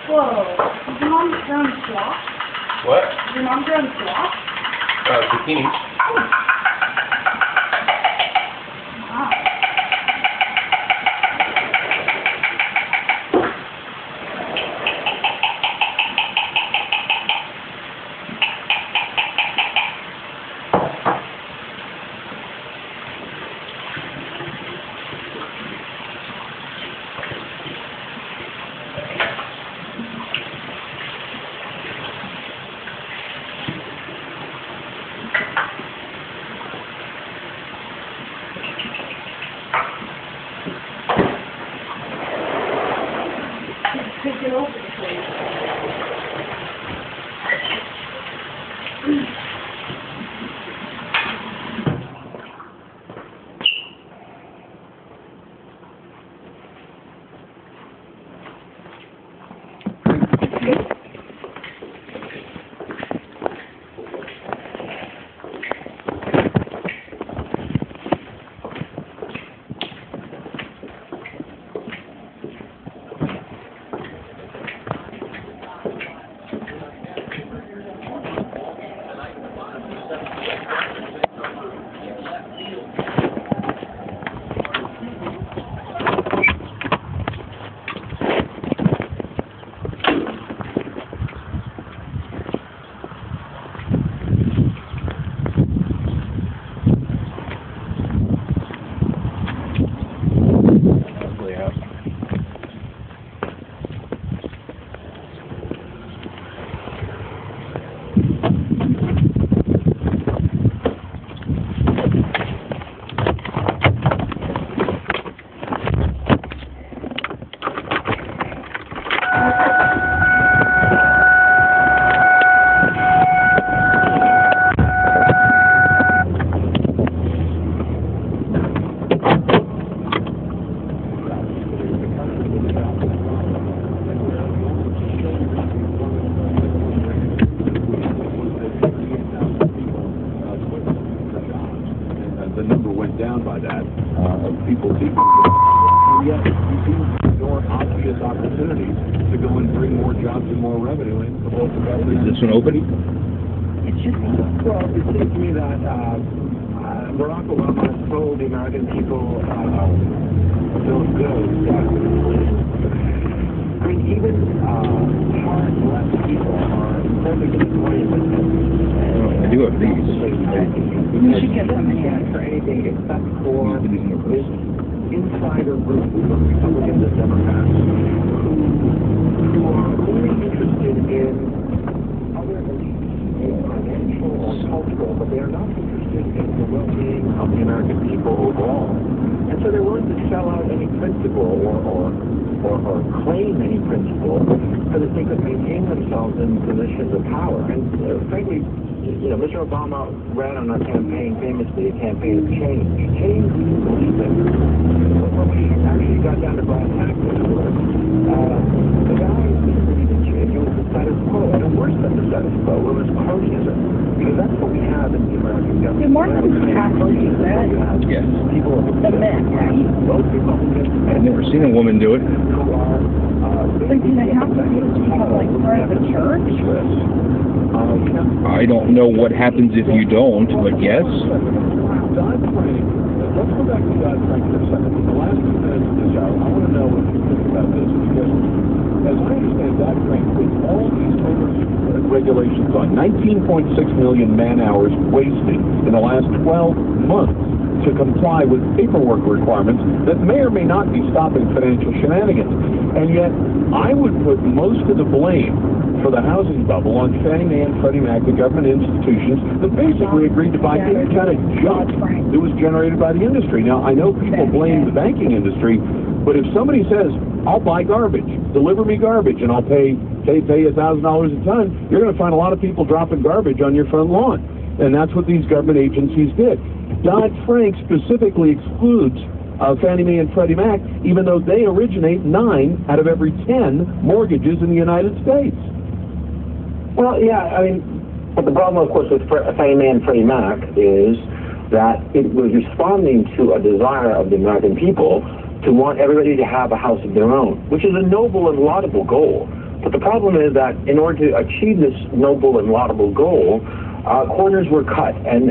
Whoa. Is your mom growing slop? What? Is your mom growing slop? Zucchini. Wow. Take it over, please. The number went down by that. People seem and yet you seem to ignore obvious opportunities to go and bring more jobs and more revenue in for both the government. Is this one open? It should be. Well, it seems to me that Barack Obama has told the American people those goods that I mean, even hard left people are perfectly fine with them. I do have these. You should get them here. For anything except for this insider group of Republicans and Democrats who are only interested in other beliefs, financial or cultural, but they are not interested in the well-being of the American people overall. And so they're willing to sell out any principle or claim any principle for the sake of maintaining themselves in positions of power. And frankly, you know, Mr. Obama ran on a campaign, famously a campaign of change. Change we can believe in. But when we actually got down to brass tacks, the guy didn't believe in change. It was the status quo. And worse than the status quo, it was cronyism. Because that's what we have in the American government. More than Catholic, you said. Yes. People The men, right? both Republicans and I've never seen a woman do it. who are But do they have to be like part of the church? I don't know what happens if you don't, but yes. Dodd-Frank, let's go back to Dodd-Frank for a second. In the last 2 minutes of this hour, I want to know what you think about this, because as I understand Dodd-Frank, with all these regulations on 19.6 million man-hours wasted in the last 12 months to comply with paperwork requirements that may or may not be stopping financial shenanigans. And yet, I would put most of the blame for the housing bubble on Fannie Mae and Freddie Mac, the government institutions that basically agreed to buy any kind of junk that was generated by the industry. Now, I know people blame the banking industry, but if somebody says, I'll buy garbage, deliver me garbage, and I'll pay $1,000 a ton, you're going to find a lot of people dropping garbage on your front lawn. And that's what these government agencies did. Dodd-Frank specifically excludes Fannie Mae and Freddie Mac, even though they originate 9 out of every 10 mortgages in the United States. Well, yeah, I mean, but the problem, of course, with Fannie Mae and Freddie Mac is that it was responding to a desire of the American people to want everybody to have a house of their own, which is a noble and laudable goal. But the problem is that in order to achieve this noble and laudable goal, corners were cut and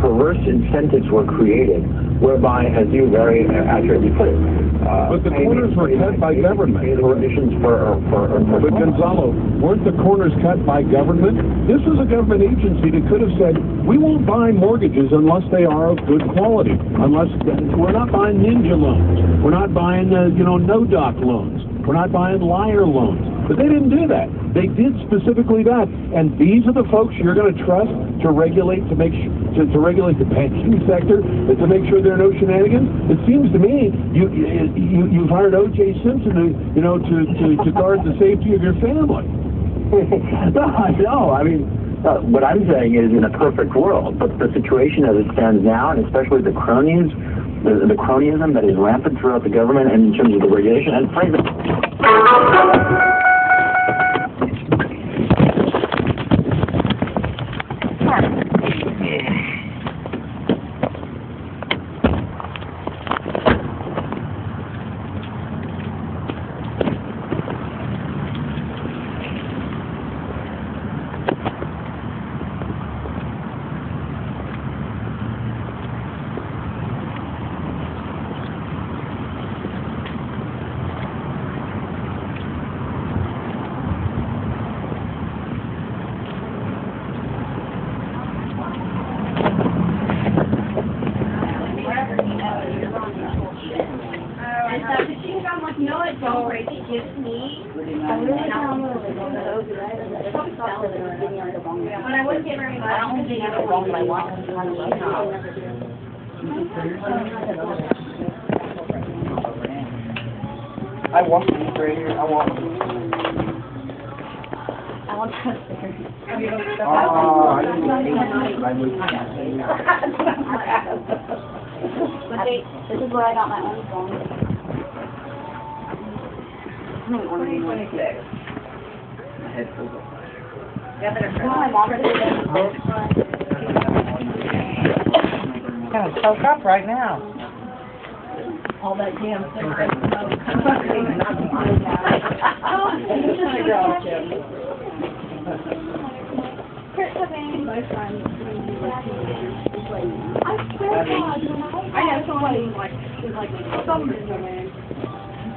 perverse incentives were created, whereby, as you very accurately put it, but the corners were cut by government. But Gonzalo, weren't the corners cut by government? This is a government agency that could have said, we won't buy mortgages unless they are of good quality. We're not buying ninja loans. We're not buying, no-doc loans. We're not buying liar loans. But they didn't do that. They did specifically that. And these are the folks you're going to trust to regulate, to regulate the banking sector, and to make sure there are no shenanigans. It seems to me you've hired O.J. Simpson to guard the safety of your family. No, I mean, what I'm saying is in a perfect world, but the situation as it stands now, and especially the cronyism that is rampant throughout the government and in terms of the regulation, and frankly, I want these right here. I want them. I want to. Oh, I didn't But this is where I got my own phone. 2026. My head feels up. My mom did it. Kind of choke up right now. All that damn cigarette smoke. My friend. I know someone who's like, some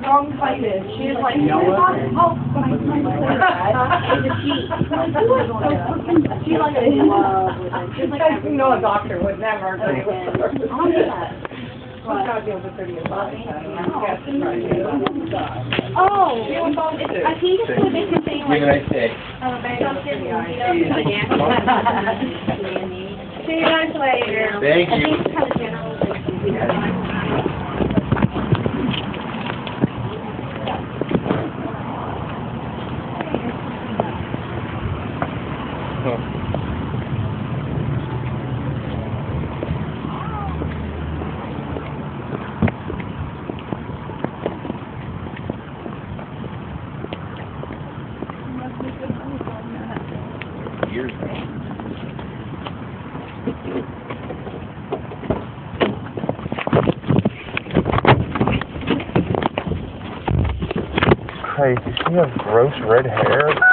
wrong-sighted. She's like, you know what? Oh, but I it's a sheet. She's like, she's like, a doctor would never do that. What? I think it's a big thing Have a nice day. See you guys later. Thank you. I think it's kind of general. Years ago. Christ, does she have gross red hair?